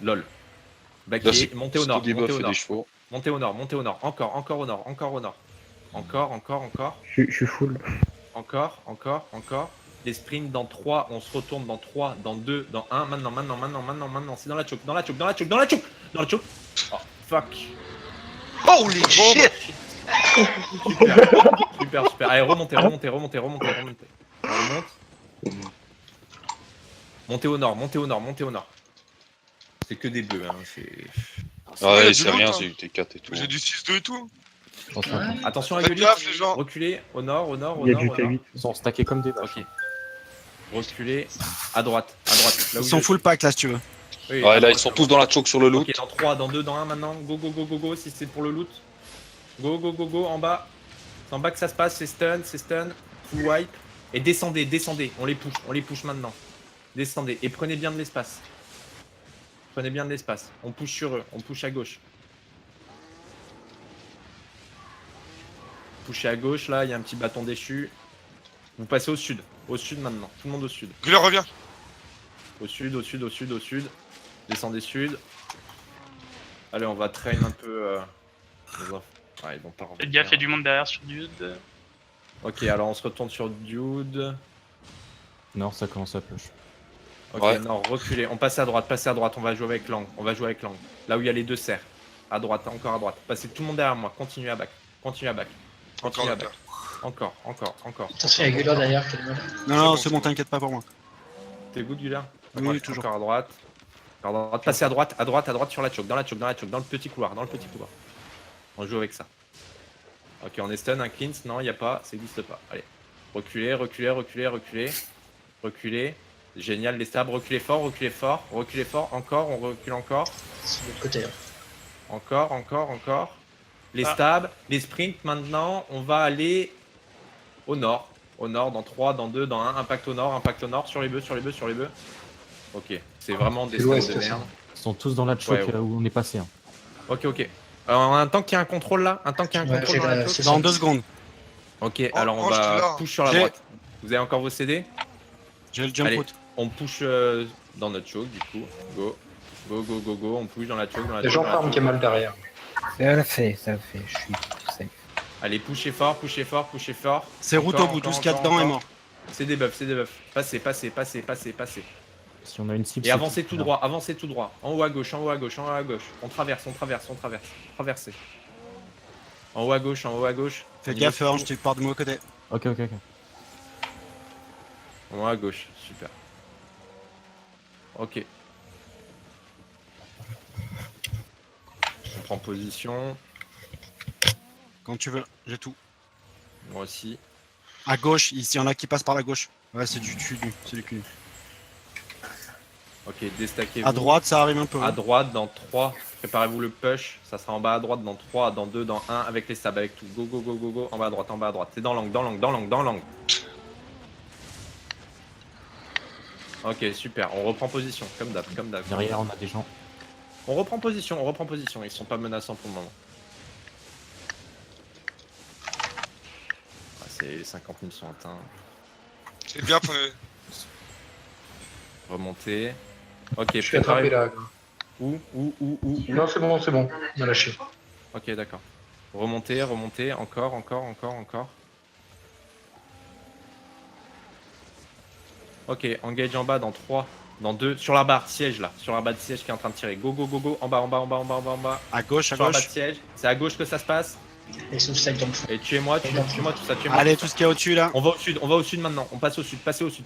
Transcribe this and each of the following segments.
LOL. Baquier, montez au nord, montez au nord. des chevaux. Montez au nord, montez au nord. Encore au nord, encore au nord. Encore. Je suis full. Encore. Les sprints dans 3, on se retourne dans 3, dans 2, dans 1. Maintenant. C'est dans la choke. Oh, fuck. Holy shit! Super. Allez, remontez. On remonte. Montez au nord. C'est que des bleus, hein. Ouais, c'est rien, j'ai eu T4 et tout. J'ai du 6-2 et tout. Attention à Faites Gueulite. gaffe, les gens. Reculez au nord. Il y a du T8. Ils sont stackés comme des vaches. Ok. Reculez à droite. Là où Ils sont je full suis. pack là si tu veux. Oui, Ouais, à là, droite, ils sont à tous droite. dans la choke sur le loot. Ok, dans 3, dans 2, dans 1 maintenant. Go, si c'est pour le loot. Go, en bas. C'est en bas que ça se passe, c'est stun. Full wipe. Et descendez. On les push maintenant. Descendez. Et prenez bien de l'espace. On push sur eux. On push à gauche. Pushez à gauche, là, il y a un petit bâton déchu. Vous passez au sud. Au sud maintenant. Tout le monde au sud. Guller revient. Au sud. Descendez sud. Allez, on va train un peu. Ouais, ils vont pas revenir. Faites gaffe, il y a du monde derrière sur Dude. Ok, alors on se retourne sur Dude. Nord, ça commence à push. Ok, Ouais. non, reculez. On passe à droite. On va jouer avec l'angle. Là où il y a les deux serres. À droite, encore à droite. Passez tout le monde derrière moi. Continuez à back. Encore le père. Encore. Attention, il y a Guller derrière. Non, c'est bon, t'inquiète pas pour moi. T'es good, Guller? Oui, Ouais, toujours. Encore à droite. Passez à droite sur la choke. Dans le petit couloir. On joue avec ça. Ok, on est stun, un cleanse. Non, il n'y a pas. Ça n'existe pas. Allez. Reculez. Génial, les stabs. Reculez fort. Encore, on recule encore. C'est de l'autre côté. Encore. Les stabs, les sprints maintenant, on va aller au nord. Dans 3, dans 2, dans 1. Impact au nord. Sur les bœufs. Ok, c'est vraiment des stabs de merde. Ils sont tous dans la choke Ouais. où on est passé. Hein. Ok. Alors, un tank qui a un contrôle là. Dans la choke. Dans 2 secondes. Ok, alors on je suis va là. push sur la droite. Vous avez encore vos CD? J'ai le jump Allez. out. On push dans notre choke du coup. Go. On push dans la choke. Les gens farment qui est mal derrière. Ça le fait. Je suis safe. Allez, pushez fort. C'est route au bout, tout ce qu'il y a dedans est mort. C'est des buffs. Passez. Si on a une cible. Et c'est avancez tout. tout droit. En haut à gauche. On traverse. Traversez. En haut à gauche. Fais gaffe, Orange, tu pars de mon côté. Ok. En haut à gauche, super. Ok. On prend position. Quand tu veux, j'ai tout. Moi aussi. À gauche, ici, il y en a qui passent par la gauche. Ouais, c'est du cul. C'est du cul. Ok, déstackez-vous. À droite, ça arrive un peu. À droite, dans 3. Préparez-vous le push. Ça sera en bas à droite, dans 3, dans 2, dans 1. Avec les stabs, avec tout. Go. En bas à droite. C'est dans l'angle. Ok, super. On reprend position. Comme d'hab. Derrière, on a des gens. On reprend position. Ils sont pas menaçants pour le moment. Ah, c'est 50 000 sont atteints. C'est bien, prenez. Remonter. Ok, Je suis attrapé là. Où Non, c'est bon. On a lâché. Ok, d'accord. Remonter. Encore. Ok, engage en bas dans 3, dans 2. Sur la barre, siège là. Sur la barre de siège qui est en train de tirer. Go. En bas. À gauche, Sur la barre de siège. C'est à gauche que ça se passe. Et sous le dans le fond. Et tuez-moi tout ça. Allez, tout ce qu'il y a au-dessus là. On va au sud maintenant. On passe au sud. Passez au sud.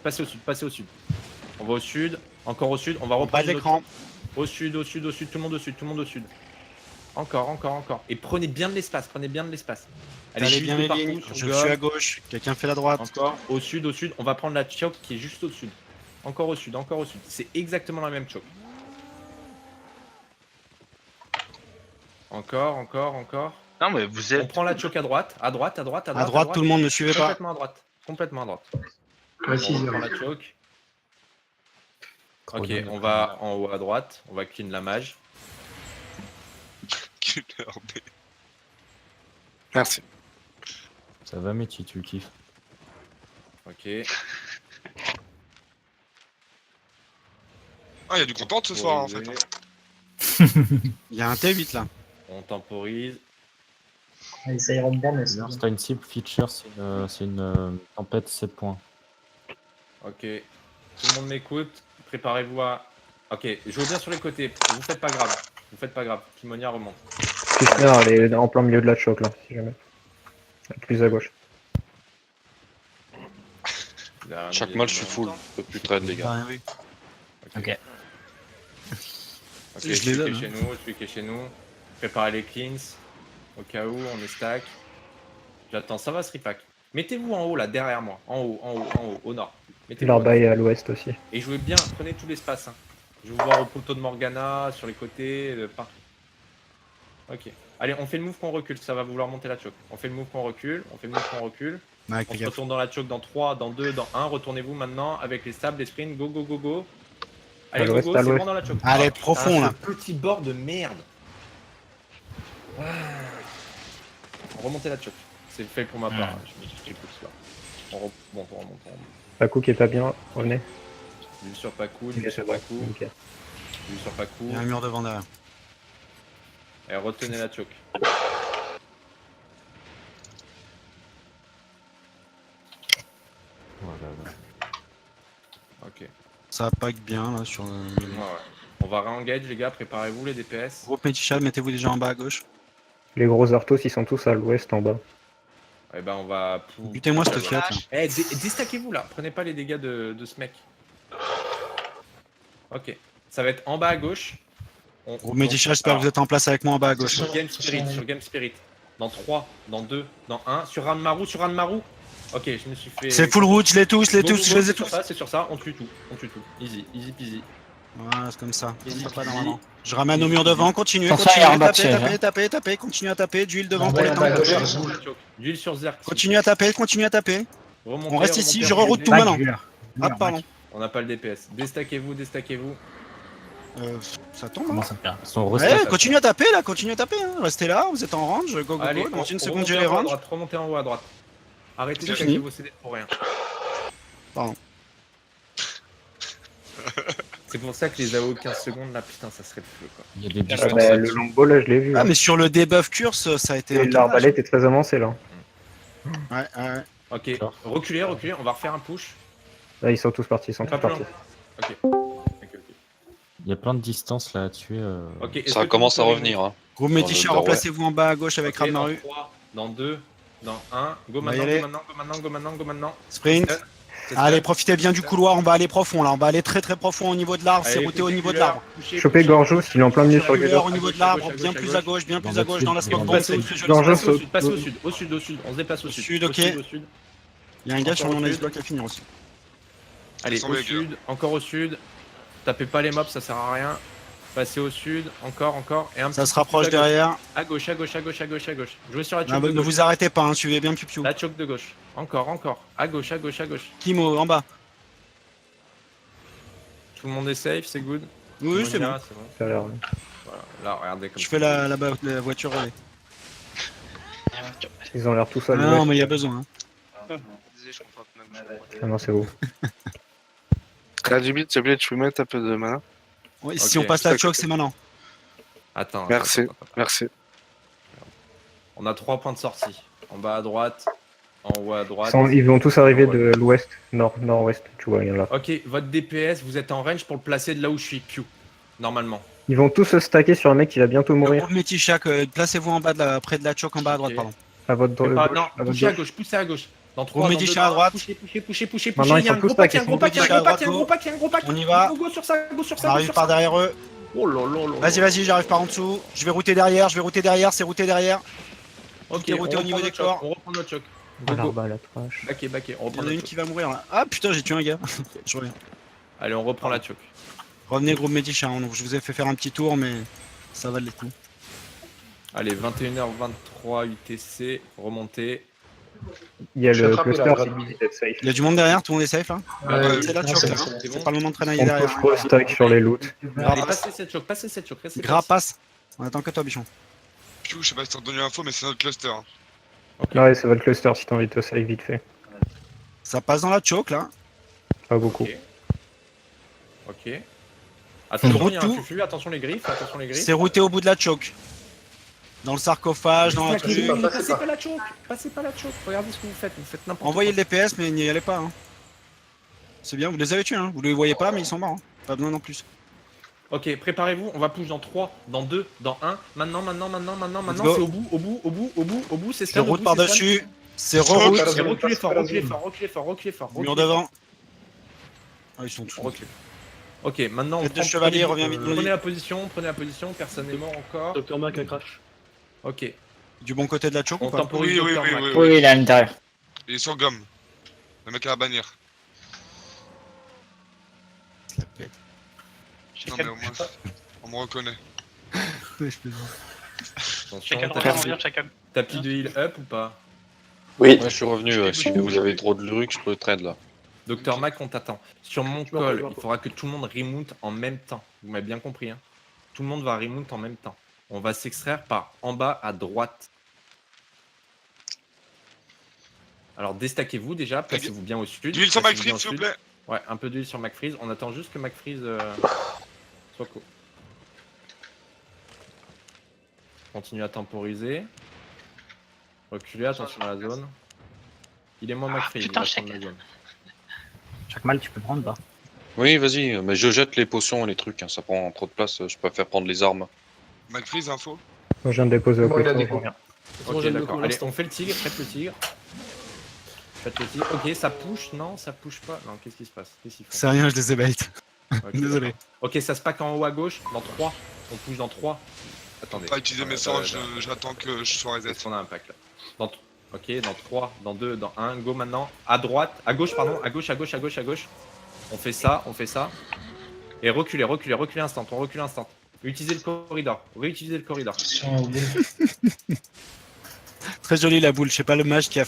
On va au sud. Encore au sud. On va Pas reprendre d'écran. au sud. Tout le monde au sud. Encore. Et prenez bien de l'espace. Allez juste bien de les partout, lignes. sur Je Gob. suis à gauche. Quelqu'un fait la droite. Encore au sud. On va prendre la choke qui est juste au sud. Encore au sud. C'est exactement la même choke. Encore. Non, mais vous On êtes. prend la choke à droite. À droite, tout le monde ne suivait pas. Complètement à droite. Ouais, On prend la choke. Ok, on va en haut à droite. On va clean la mage. Merci. Ça va, mais tu kiffes. Ok. Ah, il y a du content ce soir en fait. Il y a un T8 là. On temporise. Allez, ça ira bien, mais c'est Si t'as une cible feature, c'est une tempête 7 points. Ok. Tout le monde m'écoute. Préparez-vous à... Ok, je veux bien sur les côtés. Vous faites pas grave. Vous faites pas grave. Kimonia remonte. Kushner, elle est en plein milieu de la choc là, si jamais. Plus à gauche. Derrière Chaque nous, match, il y je a suis full. longtemps. Je peux plus trade, les J'ai gars. rien vu. Ok. Ok, Je les celui qui donne, est hein. chez nous, celui qui est chez nous. Préparez les cleans. Au cas où, on est stack. J'attends, ça va ce repack. Mettez-vous en haut là, derrière moi. En haut, en haut, en haut, au nord. Mettez-vous au nord. L'arbaille est à l'ouest aussi. Et jouez bien, prenez tout l'espace. Hein. Je vais vous voir au poteau de Morgana, sur les côtés, partout. Ok. Allez, on fait le move qu'on recule, ça va vouloir monter la choke. On fait le move qu'on recule, on fait le move qu'on recule. Ouais, On fais se gaffe. retourne dans la choke dans 3, dans 2, dans 1. Retournez-vous maintenant avec les sables, les sprints. Go, go, go, go. Allez, À go, l'ouest, go, à c'est l'ouest. bon dans la choke. Allez, Ah, profond, putain, là. ce petit bord de merde. Remontez la choke. C'est fait pour ma part. hein. Je m'écoute là. On remonte, on remonte, on remonte. Paku qui est pas bien, revenez. Vue sur Paku, Ok, vue c'est sur bon. Paku, Ok. vue sur Paku. Il y a un mur devant derrière. Et retenez la choke. Voilà. Ok. Ça pack bien là sur le. Ouais, ouais. On va re-engage les gars, préparez-vous les DPS. Gros petit chat, mettez-vous déjà en bas à gauche. Les gros Arthos, ils sont tous à l'ouest en bas. Et ben on va... Butez-moi cette fiat là. Eh, déstackez-vous là, prenez pas les dégâts de ce mec. Ok. Ça va être en bas à gauche. Gros Medichat, j'espère que vous êtes en place avec moi en bas à gauche. Sur Game Spirit, sur Game Spirit. Dans 3, dans 2, dans 1. Sur Ranmaru, sur Ranmaru. Ok, je me suis fait... C'est full route, je les tous, Go, go, go, je les ai c'est sur tous. ça, c'est sur ça, on tue tout. On tue tout. Easy, easy peasy. Voilà, c'est comme ça. Easy Ça pas peasy. normalement. Je ramène au mur devant, continuez, Sans ça, continuez, il y a un bas de tapez, siège, tapez, tapez, tapez, continuez à taper, d'huile devant Ah, pour les ouais, temps. bah, gauche, D'huile gauche. sur Choc. D'huile sur Zerk. Continuez à taper, continuez à taper. Remontez, On reste remontez, ici, je remontez. reroute tout maintenant. Mur. Ah, pardon. On n'a pas le DPS. Déstackez-vous, déstackez-vous. Ça tombe. Comment Hein. ça fait? Ils sont Ouais, restés. continuez à taper là, continuez à taper. Hein. Restez là, vous êtes en range, go go Allez, go. Dans une seconde, remontez j'ai en les haut à ranges. droite, remontez en haut à droite. Arrêtez de C'est stacker fini. vos CD pour rien. Pardon. C'est pour ça que les AO 15 secondes là, putain, ça serait le feu quoi. Il y a des Ah, distances. bah, le longbow là, je l'ai vu. Ah, hein. mais sur le debuff curse, ça a été. Et un l'arbalète est très avancée là. Ouais, ouais. Ok, D'accord. reculez, reculez, on va refaire un push. Là, ils sont tous partis, ils sont Pas tous plus partis. loin. Ok. Il y a plein de distances là à tuer. Ok, est-ce Ça que commence tout à le monde revenir. Hein. Gros Métichat, dans le replacez-vous en bas à gauche avec Ok, dans Radmaru. 3, dans 2, dans 1. Go va y maintenant, aller. go maintenant, go maintenant, go maintenant, go maintenant. Sprint. C'est Allez, stun. profitez bien du couloir, on va aller profond là, on va aller très très profond au niveau de l'arbre, c'est Allez, routé au poussez niveau de Killer, l'arbre. poussez, Choper poussez. Gorgeous, il est en plein milieu sur le Killer leader. au niveau de à l'arbre, gauche, bien à plus gauche. à gauche, bien Dans plus à votre gauche sud, dans la dans smoke votre bomb. Passez au sud, Gorgeous, passez au sud, passez au au- sud, au sud, au sud, on se déplace au sud. Sud, Au ok. sud, au sud. Il y a un gars sur Encore mon au ice sud. block à finir aussi. Allez, Sans au les sud, encore au sud. Tapez pas les mobs, ça sert à rien. Passez au sud, encore, et un Ça petit se peu rapproche plus à gauche. derrière. À gauche, à gauche, à gauche, à gauche, à gauche. Jouez sur la Ah, choke de ne gauche. vous arrêtez pas, hein, suivez bien Piu Piu. La choke de gauche. Encore. À gauche, à gauche, à gauche. Kimo en bas. Tout le monde est safe, c'est good. Oui, Tout c'est le monde bon. ira, c'est bon. Ça a l'air- Voilà. Là, regardez comme Je ça. fais la voiture relais. Ils ont l'air tous à Ah l'ouest. non, mais il y a besoin. Hein. Ah non, c'est beau. Kadjibit, s'il te plaît, tu peux mettre un peu de mana. Oui, si Ok. on passe la choke, c'est maintenant. Attends. Merci. attends. Merci. On a 3 points de sortie. En bas à droite, en haut à droite. Ils vont tous arriver de l'ouest, nord-ouest, tu vois, il y en a là. Ok, votre DPS, vous êtes en range pour le placer de là où je suis, Pew. Normalement. Ils vont tous se stacker sur un mec qui va bientôt Le mourir. groupe Métichac, placez-vous en bas près de la choke en bas à droite, Ok. pardon. À votre Non, gauche, à votre poussez à gauche. gauche, poussez à gauche. Dans 3, Gros dans 2, Médichat à droite. Poussez. Maintenant, Il y a ils un sont tous gros pack, stackés, il y a un gros pack, il y a un Médichat à gros pack, il y a un droite, gros pack, il y a un gros pack. On y va. Go sur ça, go sur On ça, go arrive sur par ça. derrière eux. Oh lolo. Vas-y, j'arrive par en dessous. Je vais router derrière, c'est routé derrière. Ok, Tout est routé on au niveau reprend des notre choc, corps. on reprend notre choc. Ah, Go, go. l'arbalète, vache. Backé, on Il y reprend en a une notre qui choc. va mourir là. Ah putain, j'ai tué un gars. Je reviens. Allez, on reprend la choc. Revenez, groupe Médichat. Je vous ai fait faire un petit tour, mais ça va le coup. Allez, 21h23 UTC, remontez. Il y a Je le suis attrapé, cluster là, qui Brad. dit d'être safe. Il y a du monde derrière, tout le monde est safe là. Ouais, c'est la non, choc, c'est là. bon, c'est bon. C'est bon. C'est pas le moment de traînailler On derrière. touche trop stack sur les loots. Allez, passez cette choc, restez Grapasse. On attend que toi, bichon. Je sais pas si t'as donné l'info, mais c'est notre cluster. Hein. Ouais, c'est votre cluster si t'as envie de te save vite fait. Ça passe dans la choke là. Pas beaucoup. Ok. Attention, il y a un Retour. fufu, attention les griffes, attention les griffes. C'est routé au bout de la choke. Dans le sarcophage, dans la Passez truc. pas, passez pas la choke, passez pas la choke. Regardez ce que vous faites n'importe Envoyez quoi. le DPS, mais n'y allez pas. Hein. C'est bien, vous les avez tués. Hein. Vous les voyez pas, mais ils sont morts. Hein. Pas besoin non plus. Ok, préparez-vous, on va push dans 3, dans 2, dans 1. Maintenant, go. c'est au bout, c'est Je stun. route au bout, par-dessus. C'est Choke. reroute. Et reculez fort, reculez fort, reculez fort, reculez fort. Mur reculez devant. Ah, ils sont tous. fort, reculez. Ok, maintenant on Tête de prend- chevalier, prenez- revient vite, Prenez la position, personne n'est mort encore. Docteur Mac a crash. Ok, Du bon côté de la choke on ou pas temporise Oui, Dr. Mac. Oui, il est à l'intérieur. Il est sur gomme. Le mec à la bannière. Non, mais au moins, on me reconnaît. Attention, Chacun t'as revient, on plus- vient chacun. t'as plus de heal up ou pas? Oui. Ouais, je suis revenu. Si vous avez trop de drugs, je peux trade là. Dr. Mac, on t'attend. Sur mon call, il faudra que tout le monde remount en même temps. Vous m'avez bien compris, hein? Tout le monde va remount en même temps. On va s'extraire par en bas à droite. Alors déstackez-vous déjà, placez-vous bien au sud. D'huile sur placez-vous bien McFreeze, au s'il vous sud. plaît. Ouais, un peu d'huile sur McFreeze. On attend juste que McFreeze soit cool. Continue à temporiser. Reculez, attention à la zone. Il est moins McFreeze. putain, il va prendre check. la zone. Chaque mal, tu peux prendre, pas. Oui, vas-y, mais je jette les potions et les trucs, hein, ça prend trop de place, je préfère prendre les armes. McFreeze, info. Moi, je viens de déposer au Bon, il a côté. déco. Ok, d'accord. Allez, on fait le tigre, faites le tigre. Faites le tigre. Ok, ça push, non, ça push pas. Non, qu'est-ce qui se passe? Qu'est-ce qu'ils font? C'est rien, je les ai bait. Ok, Désolé. d'accord. Ok, ça se pack en haut à gauche, dans 3. On push dans 3. Attendez. Pas utiliser mes Attends, sorts, j'attends que je sois reset. Est-ce qu'on a un pack là? Ok, dans 3, dans 2, dans 1, go maintenant. À droite, à gauche, pardon, à gauche. On fait ça. Et reculez instant, on recule instant. Utilisez le corridor, réutilisez le corridor. Attention au bout. Très jolie la boule. Je sais pas le mage qui a